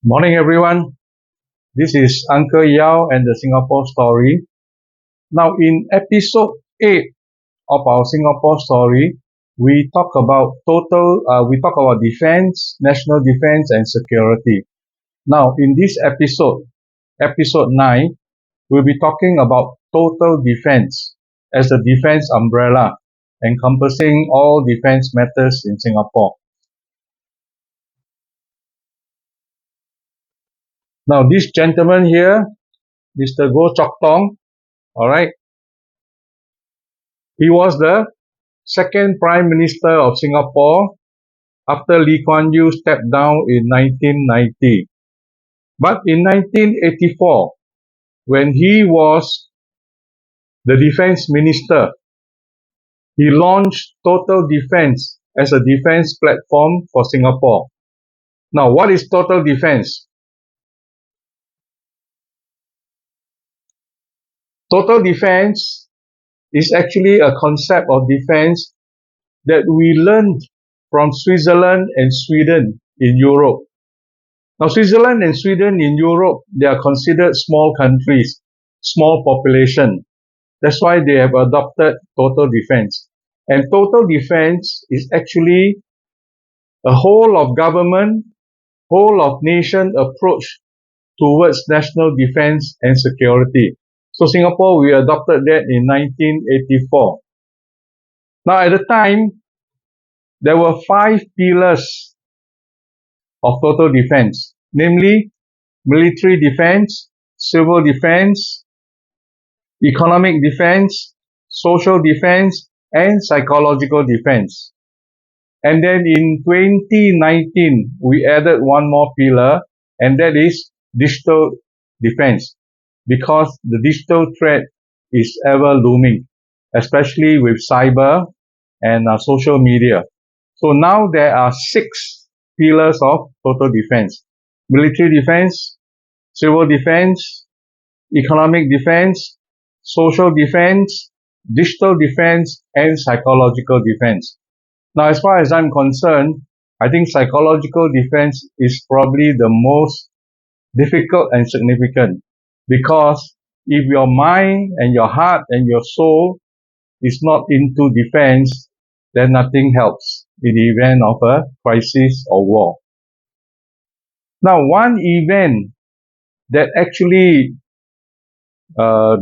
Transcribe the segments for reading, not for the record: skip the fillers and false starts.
Morning, everyone. This is Uncle Yeow and the Singapore Story. Now, in episode 8 of our Singapore Story, we talk about defense, national defense, and security. Now, in this episode 9, we'll be talking about total defense as a defense umbrella encompassing all defense matters in Singapore. Now, this gentleman here, Mr. Goh Chok Tong, all right, he was the second Prime Minister of Singapore after Lee Kuan Yew stepped down in 1990. But in 1984, when he was the Defense Minister, he launched Total Defense as a defense platform for Singapore. Now, what is total defense? Total defense is actually a concept of defense that we learned from Switzerland and Sweden in Europe. Now, Switzerland and Sweden in Europe, they are considered small countries, small population. That's why they have adopted total defense. And total defense is actually a whole of government, whole of nation approach towards national defense and security. So Singapore, we adopted that in 1984. Now, at the time, there were 5 pillars of total defense, namely military defense, civil defense, economic defense, social defense, and psychological defense. And then in 2019, we added one more pillar, and that is digital defense, because the digital threat is ever looming, especially with cyber and social media. So now there are 6 pillars of total defense: military defense, civil defense, economic defense, social defense, digital defense, and psychological defense. Now, as far as I'm concerned, I think psychological defense is probably the most difficult and significant, because if your mind and your heart and your soul is not into defense, then nothing helps in the event of a crisis or war. Now, one event that actually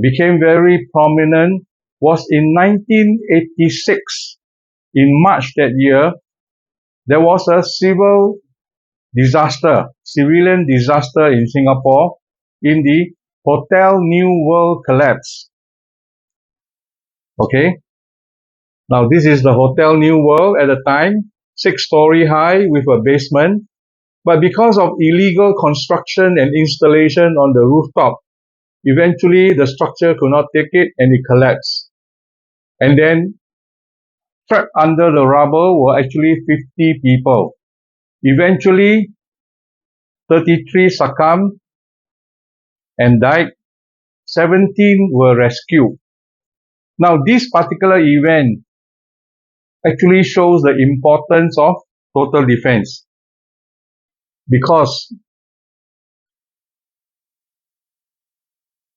became very prominent was in 1986. In March that year, there was a civilian disaster in Singapore in the Hotel New World collapse. Okay. Now, this is the Hotel New World at the time, 6-story high with a basement. But because of illegal construction and installation on the rooftop, eventually the structure could not take it and it collapsed. And then trapped under the rubble were actually 50 people. Eventually, 33 succumbed and died. 17 were rescued. Now, this particular event actually shows the importance of total defense, because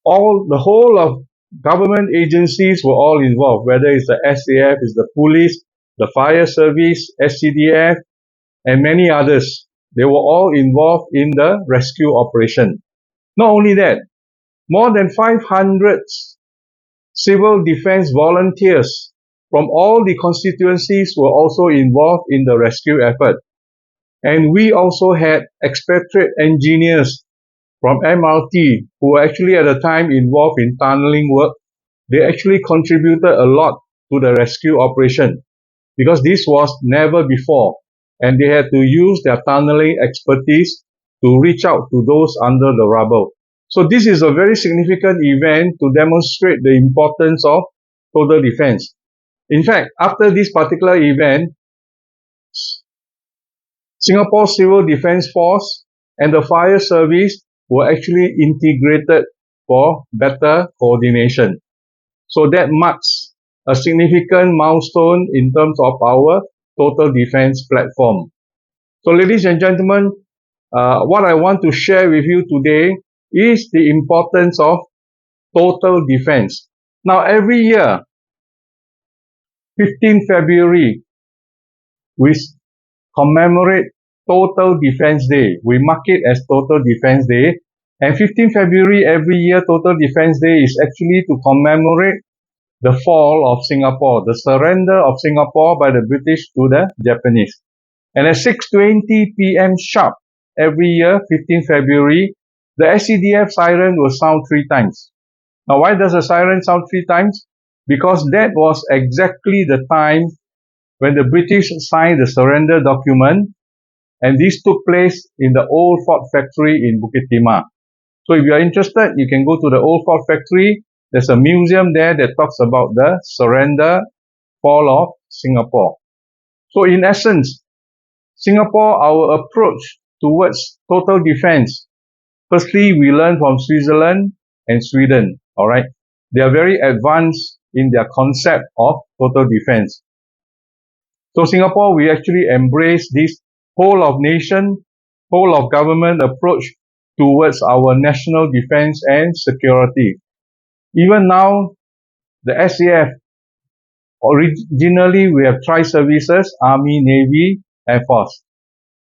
the whole of government agencies were all involved, whether it's the SAF, it's the police, the fire service, SCDF, and many others. They were all involved in the rescue operation. Not only that, more than 500 civil defense volunteers from all the constituencies were also involved in the rescue effort. And we also had expatriate engineers from MRT who were actually at the time involved in tunneling work. They actually contributed a lot to the rescue operation, because this was never before, and they had to use their tunneling expertise to reach out to those under the rubble. So this is a very significant event to demonstrate the importance of total defense. In fact, after this particular event, Singapore Civil Defence Force and the fire service were actually integrated for better coordination. So that marks a significant milestone in terms of our total defense platform. So ladies and gentlemen, what I want to share with you today is the importance of total defense. Now every year, 15 February, we commemorate Total Defense Day. We mark it as Total Defense Day. And 15 February every year, Total Defense Day is actually to commemorate the fall of Singapore, the surrender of Singapore by the British to the Japanese. And at 6:20 p.m. sharp every year, 15 February, the SCDF siren will sound 3 times. Now, why does the siren sound 3 times? Because that was exactly the time when the British signed the surrender document, and this took place in the old Ford factory in Bukit Timah. So if you are interested, you can go to the old Ford factory. There's a museum there that talks about the surrender, fall of Singapore. So in essence, Singapore, our approach towards total defense, firstly, we learn from Switzerland and Sweden, all right? They are very advanced in their concept of total defense. So Singapore, we actually embrace this whole of nation, whole of government approach towards our national defense and security. Even now, the SAF, originally we have tri-services, Army, Navy, Air Force.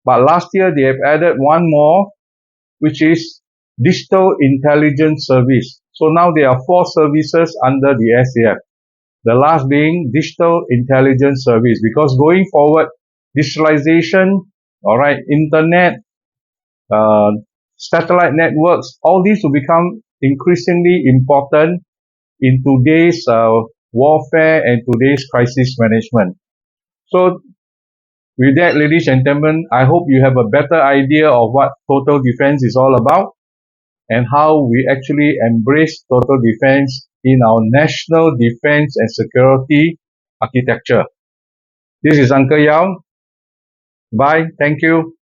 But last year they have added one more, which is Digital Intelligence Service. So now there are 4 services under the SAF. The last being Digital Intelligence Service, because going forward, digitalization, all right, internet, satellite networks, all these will become increasingly important in today's warfare and today's crisis management. So with that, ladies and gentlemen, I hope you have a better idea of what total defense is all about and how we actually embrace total defense in our national defense and security architecture. This is Uncle Yeow. Bye. Thank you.